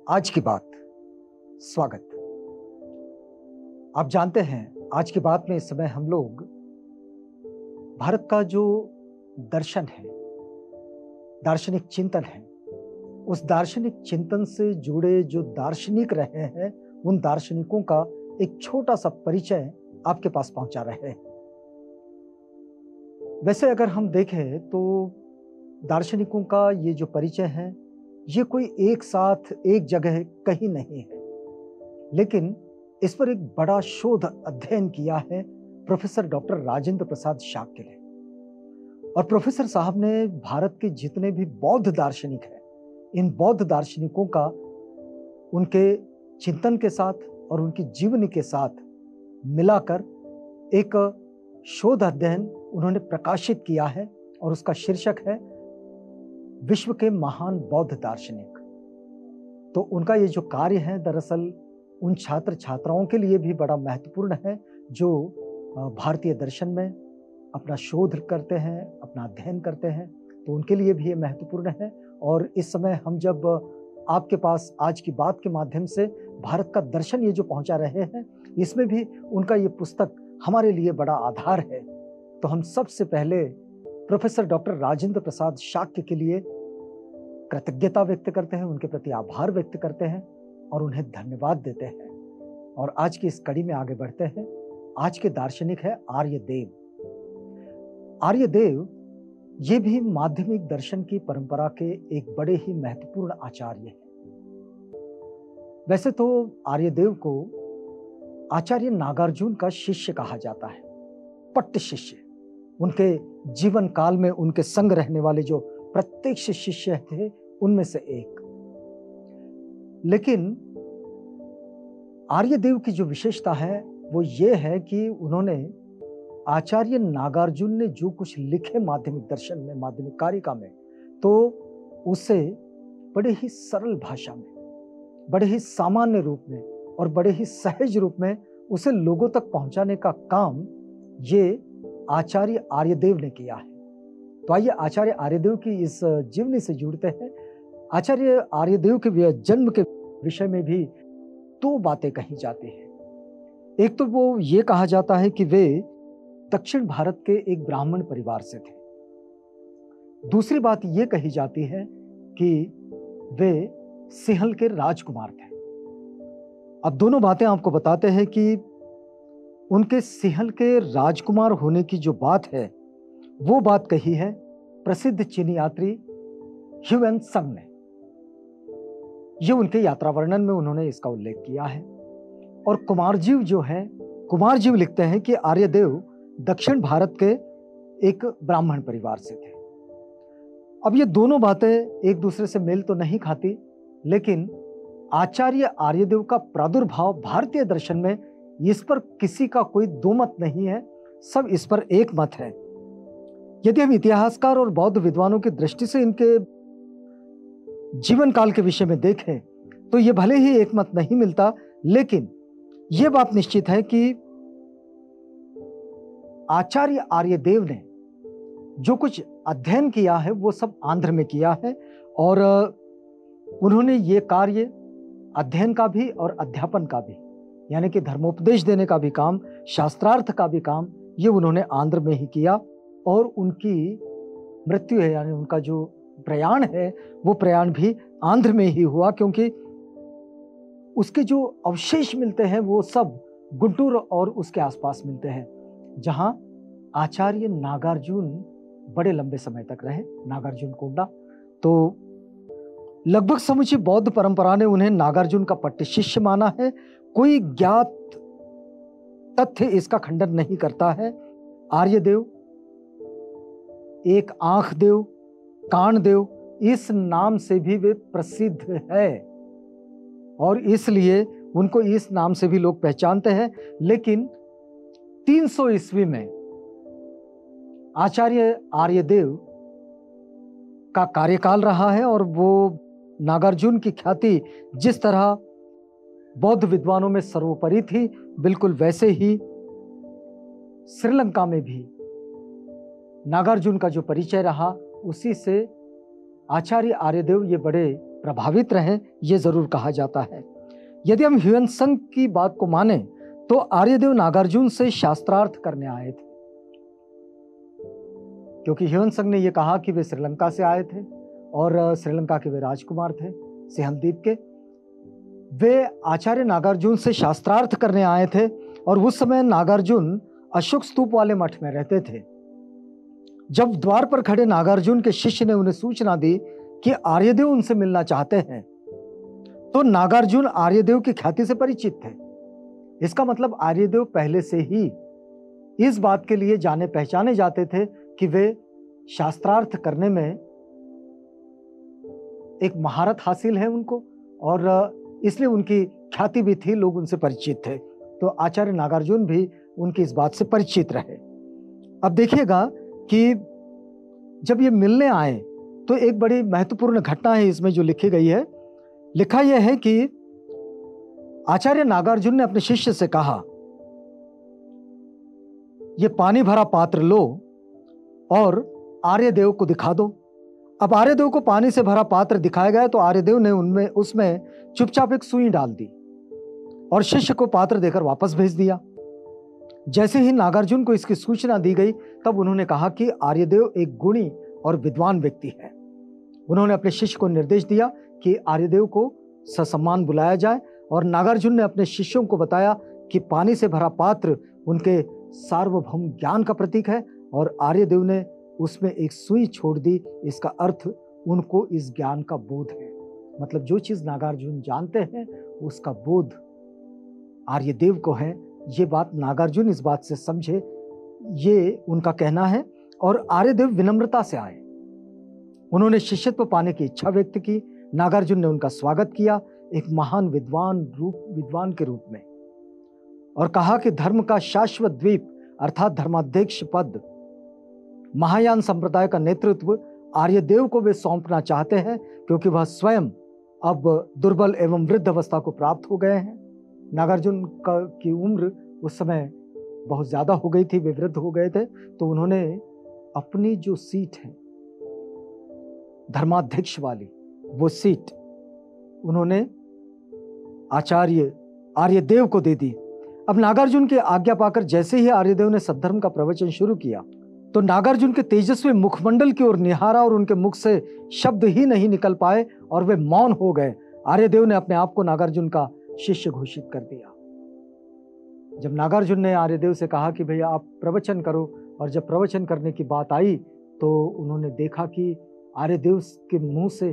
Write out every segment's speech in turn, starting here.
आज की बात। स्वागत। आप जानते हैं, आज की बात में इस समय हम लोग भारत का जो दर्शन है, दार्शनिक चिंतन है, उस दार्शनिक चिंतन से जुड़े जो दार्शनिक रहे हैं, उन दार्शनिकों का एक छोटा सा परिचय आपके पास पहुंचा रहे हैं। वैसे अगर हम देखें तो दार्शनिकों का ये जो परिचय है, ये कोई एक साथ एक जगह कहीं नहीं है, लेकिन इस पर एक बड़ा शोध अध्ययन किया है प्रोफेसर डॉक्टर राजेंद्र प्रसाद शाक्य ने। और प्रोफेसर साहब ने भारत के जितने भी बौद्ध दार्शनिक हैं, इन बौद्ध दार्शनिकों का उनके चिंतन के साथ और उनकी जीवनी के साथ मिलाकर एक शोध अध्ययन उन्होंने प्रकाशित किया है और उसका शीर्षक है विश्व के महान बौद्ध दार्शनिक। तो उनका ये जो कार्य है, दरअसल उन छात्र छात्राओं के लिए भी बड़ा महत्वपूर्ण है जो भारतीय दर्शन में अपना शोध करते हैं, अपना अध्ययन करते हैं, तो उनके लिए भी ये महत्वपूर्ण है। और इस समय हम जब आपके पास आज की बात के माध्यम से भारत का दर्शन ये जो पहुंचा रहे हैं, इसमें भी उनका ये पुस्तक हमारे लिए बड़ा आधार है। तो हम सबसे पहले प्रोफेसर डॉक्टर राजेंद्र प्रसाद शाक्य के लिए कृतज्ञता व्यक्त करते हैं, उनके प्रति आभार व्यक्त करते हैं और उन्हें धन्यवाद देते हैं। और आज की इस कड़ी में आगे बढ़ते हैं। आज के दार्शनिक है आर्यदेव। आर्यदेव ये भी माध्यमिक दर्शन की परंपरा के एक बड़े ही महत्वपूर्ण आचार्य हैं। वैसे तो आर्यदेव को आचार्य नागार्जुन का शिष्य कहा जाता है, पट्ट शिष्य। उनके जीवन काल में उनके संग रहने वाले जो प्रत्यक्ष शिष्य थे, उनमें से एक। लेकिन आर्यदेव की जो विशेषता है वो ये है कि उन्होंने आचार्य नागार्जुन ने जो कुछ लिखे माध्यमिक दर्शन में, माध्यमिक कारिका में, तो उसे बड़े ही सरल भाषा में, बड़े ही सामान्य रूप में और बड़े ही सहज रूप में उसे लोगों तक पहुंचाने का काम ये आचार्य आर्यदेव ने किया है। तो आइए आचार्य आर्यदेव की इस जीवनी से जुड़ते हैं। आचार्य आर्यदेव के जन्म के विषय में भी दो बातें कही जाती हैं। एक तो वो ये कहा जाता है कि वे दक्षिण भारत के एक ब्राह्मण परिवार से थे। दूसरी बात ये कही जाती है कि वे सिंहल के राजकुमार थे। अब दोनों बातें आपको बताते हैं कि उनके सिंहल के राजकुमार होने की जो बात है, वो बात कही है प्रसिद्ध चीनी यात्री ह्यूएन त्संग ने। ये उनके यात्रा वर्णन में उन्होंने इसका उल्लेख किया है। और कुमारजीव जो है, कुमारजीव लिखते हैं कि आर्यदेव दक्षिण भारत के एक ब्राह्मण परिवार से थे। अब ये दोनों बातें एक दूसरे से मेल तो नहीं खाती, लेकिन आचार्य आर्यदेव का प्रादुर्भाव भारतीय दर्शन में, इस पर किसी का कोई दो मत नहीं है, सब इस पर एक मत है। यदि हम इतिहासकार और बौद्ध विद्वानों की दृष्टि से इनके जीवन काल के विषय में देखें तो ये भले ही एक मत नहीं मिलता, लेकिन यह बात निश्चित है कि आचार्य आर्यदेव ने जो कुछ अध्ययन किया है वो सब आंध्र में किया है। और उन्होंने ये कार्य अध्ययन का भी और अध्यापन का भी, यानी कि धर्मोपदेश देने का भी काम, शास्त्रार्थ का भी काम, ये उन्होंने आंध्र में ही किया। और उनकी मृत्यु है, यानी उनका जो प्रयाण है, वो प्रयाण भी आंध्र में ही हुआ, क्योंकि उसके जो अवशेष मिलते हैं वो सब गुंटूर और उसके आसपास मिलते हैं, जहां आचार्य नागार्जुन बड़े लंबे समय तक रहे, नागार्जुन कोंडा। तो लगभग समुची बौद्ध परंपरा ने उन्हें नागार्जुन का पट्ट शिष्य माना है। कोई ज्ञात तथ्य इसका खंडन नहीं करता है। आर्यदेव एक आंख देव, कान देव, इस नाम से भी वे प्रसिद्ध है और इसलिए उनको इस नाम से भी लोग पहचानते हैं। लेकिन 300 ईस्वी में आचार्य आर्यदेव का कार्यकाल रहा है और वो नागार्जुन की ख्याति जिस तरह बौद्ध विद्वानों में सर्वोपरि थी, बिल्कुल वैसे ही श्रीलंका में भी नागार्जुन का जो परिचय रहा, उसी से आचार्य आर्यदेव ये बड़े प्रभावित रहे, ये जरूर कहा जाता है। यदि हम ह्यूएन की बात को माने तो आर्यदेव नागार्जुन से शास्त्रार्थ करने आए थे, क्योंकि ह्यूएन ने यह कहा कि वे श्रीलंका से आए थे और श्रीलंका के वे राजकुमार थे सिंहल के। वे आचार्य नागार्जुन से शास्त्रार्थ करने आए थे और उस समय नागार्जुन अशोक स्तूप वाले मठ में रहते थे। जब द्वार पर खड़े नागार्जुन के शिष्य ने उन्हें सूचना दी कि आर्यदेव उनसे मिलना चाहते हैं, तो नागार्जुन आर्यदेव की ख्याति से परिचित थे। इसका मतलब आर्यदेव पहले से ही इस बात के लिए जाने पहचाने जाते थे कि वे शास्त्रार्थ करने में एक महारत हासिल है उनको, और इसलिए उनकी ख्याति भी थी, लोग उनसे परिचित थे। तो आचार्य नागार्जुन भी उनकी इस बात से परिचित रहे। अब देखिएगा कि जब ये मिलने आए तो एक बड़ी महत्वपूर्ण घटना है इसमें जो लिखी गई है। लिखा यह है कि आचार्य नागार्जुन ने अपने शिष्य से कहा, ये पानी भरा पात्र लो और आर्यदेव को दिखा दो। अब आर्यदेव को पानी से भरा पात्र दिखाया गया तो आर्यदेव ने उसमें चुपचाप एक सुई डाल दी और शिष्य को पात्र देकर वापस भेज दिया। जैसे ही नागार्जुन को इसकी सूचना दी गई तब उन्होंने कहा कि आर्यदेव एक गुणी और विद्वान व्यक्ति है। उन्होंने अपने शिष्य को निर्देश दिया कि आर्यदेव को ससम्मान बुलाया जाए और नागार्जुन ने अपने शिष्यों को बताया कि पानी से भरा पात्र उनके सार्वभौम ज्ञान का प्रतीक है और आर्यदेव ने उसमें एक सुई छोड़ दी। इसका अर्थ उनको इस ज्ञान का बोध है, मतलब जो चीज नागार्जुन जानते हैं उसका बोध आर्यदेव को है। ये बात नागार्जुन इस बात से समझे, ये उनका कहना है। और आर्यदेव विनम्रता से आए, उन्होंने शिष्यत्व पाने की इच्छा व्यक्त की। नागार्जुन ने उनका स्वागत किया एक महान विद्वान के रूप में और कहा कि धर्म का शाश्वत द्वीप अर्थात धर्माध्यक्ष पद, महायान संप्रदाय का नेतृत्व आर्यदेव को वे सौंपना चाहते हैं, क्योंकि वह स्वयं अब दुर्बल एवं वृद्ध अवस्था को प्राप्त हो गए हैं। नागार्जुन की उम्र उस समय बहुत ज्यादा हो गई थी, वे वृद्ध हो गए थे। तो उन्होंने अपनी जो सीट है धर्माध्यक्ष वाली, वो सीट उन्होंने आर्यदेव को दे दी। अब नागार्जुन की आज्ञा पाकर जैसे ही आर्यदेव ने सद्धर्म का प्रवचन शुरू किया तो नागार्जुन के तेजस्वी मुखमंडल की ओर निहारा और उनके मुख से शब्द ही नहीं निकल पाए और वे मौन हो गए। आर्यदेव ने अपने आप को नागार्जुन का शिष्य घोषित कर दिया। जब नागार्जुन ने आर्यदेव से कहा कि भैया आप प्रवचन करो, और जब प्रवचन करने की बात आई तो उन्होंने देखा कि आर्यदेव के मुंह से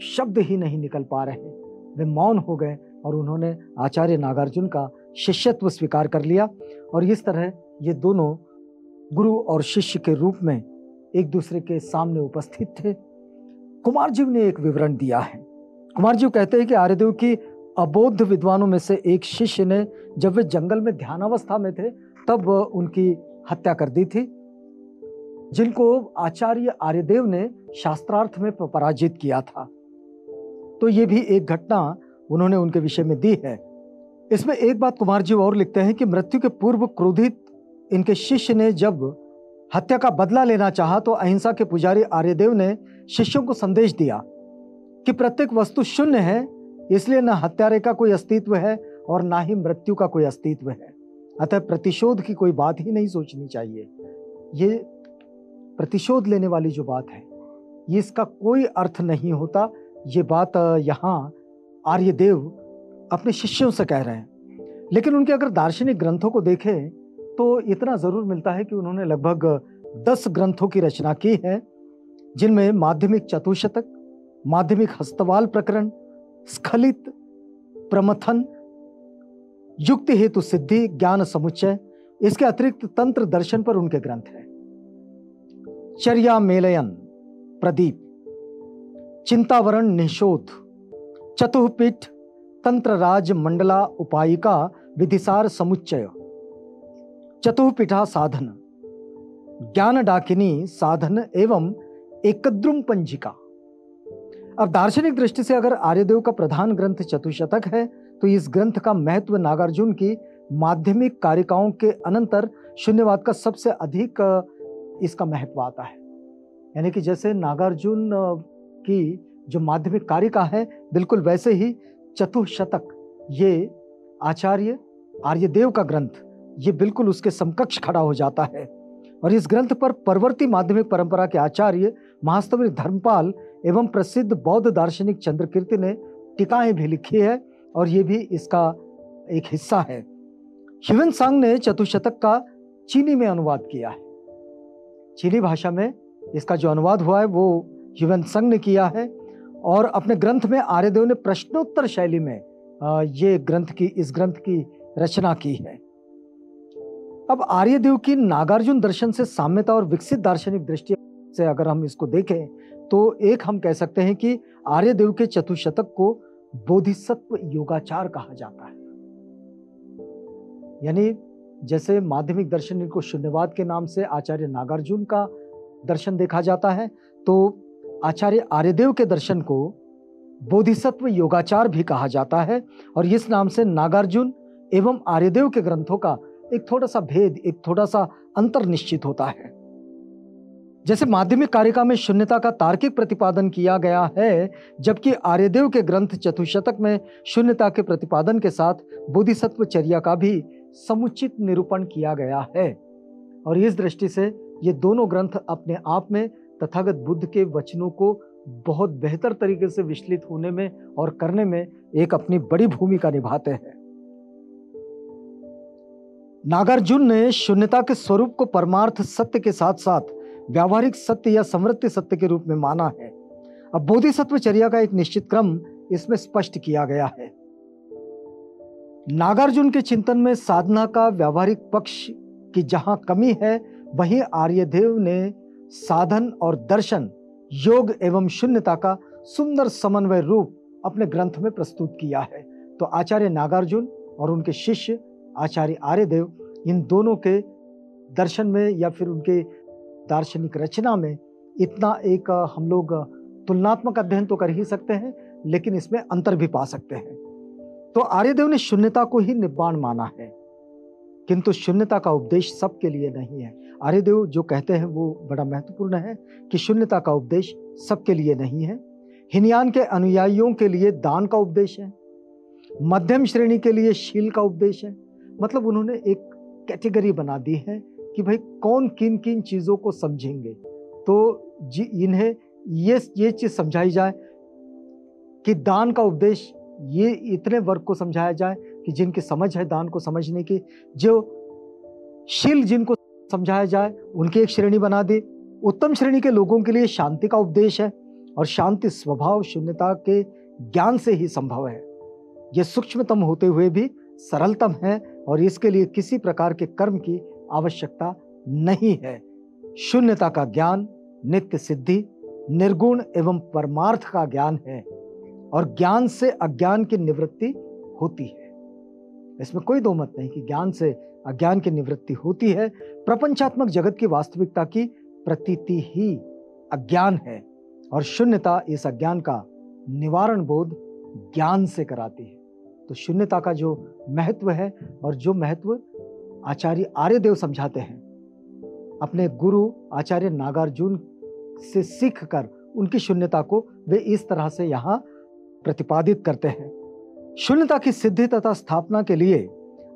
शब्द ही नहीं निकल पा रहे, वे मौन हो गए और उन्होंने आचार्य नागार्जुन का शिष्यत्व स्वीकार कर लिया। और इस तरह ये दोनों गुरु और शिष्य के रूप में एक दूसरे के सामने उपस्थित थे। कुमारजीव ने एक विवरण दिया है। कुमारजीव कहते हैं कि आर्यदेव की अबोध विद्वानों में से एक शिष्य ने जब वे जंगल में ध्यानावस्था में थे तब उनकी हत्या कर दी थी, जिनको आचार्य आर्यदेव ने शास्त्रार्थ में पराजित किया था। तो ये भी एक घटना उन्होंने उनके विषय में दी है। इसमें एक बात कुमारजीव और लिखते हैं कि मृत्यु के पूर्व क्रोधित इनके शिष्य ने जब हत्या का बदला लेना चाहा तो अहिंसा के पुजारी आर्यदेव ने शिष्यों को संदेश दिया कि प्रत्येक वस्तु शून्य है, इसलिए न हत्यारे का कोई अस्तित्व है और ना ही मृत्यु का कोई अस्तित्व है, अतः प्रतिशोध की कोई बात ही नहीं सोचनी चाहिए। ये प्रतिशोध लेने वाली जो बात है ये इसका कोई अर्थ नहीं होता। ये बात यहाँ आर्यदेव अपने शिष्यों से कह रहे हैं। लेकिन उनके अगर दार्शनिक ग्रंथों को देखें तो इतना जरूर मिलता है कि उन्होंने लगभग 10 ग्रंथों की रचना की है, जिनमें माध्यमिक चतुशतक, माध्यमिक हस्तवाल प्रकरण, स्खलित, प्रमथन, युक्ति हेतु सिद्धि, ज्ञान समुच्चय, इसके अतिरिक्त तंत्र दर्शन पर उनके ग्रंथ हैं। चर्या मेलयन प्रदीप, चिंतावरण निशोध, चतुःपीठ, तंत्र राज मंडला उपायिका विधिसार समुच्चय, चतुःपीठा साधन, ज्ञान डाकिनी साधन एवं एकदृम पंजिका। अब दार्शनिक दृष्टि से अगर आर्यदेव का प्रधान ग्रंथ चतुशतक है तो इस ग्रंथ का महत्व नागार्जुन की माध्यमिक कारिकाओं के अनंतर शून्यवाद का सबसे अधिक इसका महत्व आता है। यानी कि जैसे नागार्जुन की जो माध्यमिक कारिका है, बिल्कुल वैसे ही चतुःशतक, ये आचार्य आर्यदेव का ग्रंथ, ये बिल्कुल उसके समकक्ष खड़ा हो जाता है। और इस ग्रंथ पर परवर्ती माध्यमिक परंपरा के आचार्य महास्तवी धर्मपाल एवं प्रसिद्ध बौद्ध दार्शनिक चंद्रकीर्ति ने टीकाएं भी लिखी है, और ये भी इसका एक हिस्सा है। ह्यूएन ने चतुःशतक का चीनी में अनुवाद किया है। चीनी भाषा में इसका जो अनुवाद हुआ है वो ह्यूएन ने किया है, और अपने ग्रंथ में आर्यदेव ने प्रश्नोत्तर शैली में इस ग्रंथ की रचना की है। अब आर्यदेव की नागार्जुन दर्शन से साम्यता और विकसित दार्शनिक दृष्टि से अगर हम इसको देखें तो एक हम कह सकते हैं कि आर्यदेव के चतुःशतक को बोधिसत्व योगाचार कहा जाता है। यानी जैसे माध्यमिक दर्शन को शून्यवाद के नाम से आचार्य नागार्जुन का दर्शन देखा जाता है, तो आचार्य आर्यदेव के दर्शन को बोधिसत्व योगाचार भी कहा जाता है। और इस नाम से नागार्जुन एवं आर्यदेव के ग्रंथों का एक थोड़ा सा भेद, एक थोड़ा सा अंतर निश्चित होता है। जैसे माध्यमिक कारिका में शून्यता का तार्किक प्रतिपादन किया गया है, जबकि आर्यदेव के ग्रंथ चतुःशतक में शून्यता के प्रतिपादन के साथ बोधिसत्व चर्या का भी समुचित निरूपण किया गया है। और इस दृष्टि से ये दोनों ग्रंथ अपने आप में तथागत बुद्ध के वचनों को बहुत बेहतर तरीके से विश्लेषित होने में और करने में एक अपनी बड़ी भूमिका निभाते हैं। नागार्जुन ने शून्यता के स्वरूप को परमार्थ सत्य के साथ साथ व्यावहारिक सत्य या समृद्धि सत्य के रूप में माना है। अब बोधिसत्व चर्या का एक निश्चित क्रम इसमें स्पष्ट किया गया है। नागार्जुन के चिंतन में साधना का व्यावहारिक पक्ष की जहां कमी है, वहीं आर्यदेव ने साधन और दर्शन, योग एवं शून्यता का सुंदर समन्वय रूप अपने ग्रंथ में प्रस्तुत किया है। तो आचार्य नागार्जुन और उनके शिष्य आचार्य आर्यदेव, इन दोनों के दर्शन में या फिर उनके दार्शनिक रचना में इतना एक हम लोग तुलनात्मक अध्ययन तो कर ही सकते हैं, लेकिन इसमें अंतर भी पा सकते हैं। तो आर्यदेव ने शून्यता को ही निब्बाण माना है, किंतु शून्यता का उपदेश सबके लिए नहीं है। आर्यदेव जो कहते हैं वो बड़ा महत्वपूर्ण है कि शून्यता का उपदेश सबके लिए नहीं है। हीनयान के अनुयायियों के लिए दान का उपदेश है, मध्यम श्रेणी के लिए शील का उपदेश है। मतलब उन्होंने एक कैटेगरी बना दी है कि भाई कौन किन किन चीजों को समझेंगे, तो इन्हें ये चीज समझाई जाए कि दान का उपदेश ये इतने वर्ग को समझाया जाए कि जिनकी समझ है दान को समझने की। जो शील जिनको समझाया जाए उनकी एक श्रेणी बना दी। उत्तम श्रेणी के लोगों के लिए शांति का उपदेश है, और शांति स्वभाव शून्यता के ज्ञान से ही संभव है। यह सूक्ष्मतम होते हुए भी सरलतम है, और इसके लिए किसी प्रकार के कर्म की आवश्यकता नहीं है। शून्यता का ज्ञान नित्य सिद्धि, निर्गुण एवं परमार्थ का ज्ञान है, और ज्ञान से अज्ञान की निवृत्ति होती है। इसमें कोई दो मत नहीं कि ज्ञान से अज्ञान की निवृत्ति होती है। प्रपंचात्मक जगत की वास्तविकता की प्रतीति ही अज्ञान है, और शून्यता इस अज्ञान का निवारण बोध ज्ञान से कराती है। तो शून्यता का जो महत्व है, और जो महत्व आचार्य आर्यदेव समझाते हैं, अपने गुरु आचार्य नागार्जुन से सीखकर उनकी शून्यता को वे इस तरह से यहाँ प्रतिपादित करते हैं। शून्यता की सिद्धि तथा स्थापना के लिए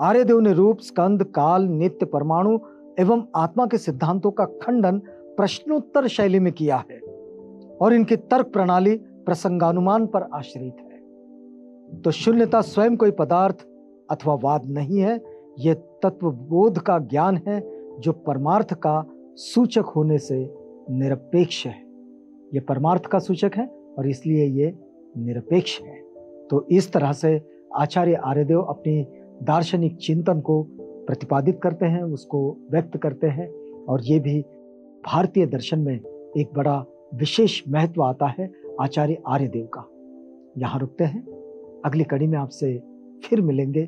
आर्यदेव ने रूप, स्कंद, काल, नित्य, परमाणु एवं आत्मा के सिद्धांतों का खंडन प्रश्नोत्तर शैली में किया है, और इनकी तर्क प्रणाली प्रसंगानुमान पर आश्रित है। तो शून्यता स्वयं कोई पदार्थ अथवा वाद नहीं है, यह तत्वबोध का ज्ञान है जो परमार्थ का सूचक होने से निरपेक्ष है। यह परमार्थ का सूचक है और इसलिए ये निरपेक्ष है। तो इस तरह से आचार्य आर्यदेव अपनी दार्शनिक चिंतन को प्रतिपादित करते हैं, उसको व्यक्त करते हैं, और ये भी भारतीय दर्शन में एक बड़ा विशेष महत्व आता है आचार्य आर्यदेव का। यहाँ रुकते हैं, अगली कड़ी में आपसे फिर मिलेंगे,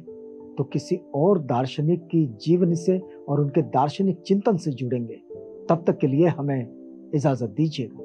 तो किसी और दार्शनिक की जीवनी से और उनके दार्शनिक चिंतन से जुड़ेंगे। तब तक के लिए हमें इजाजत दीजिएगा।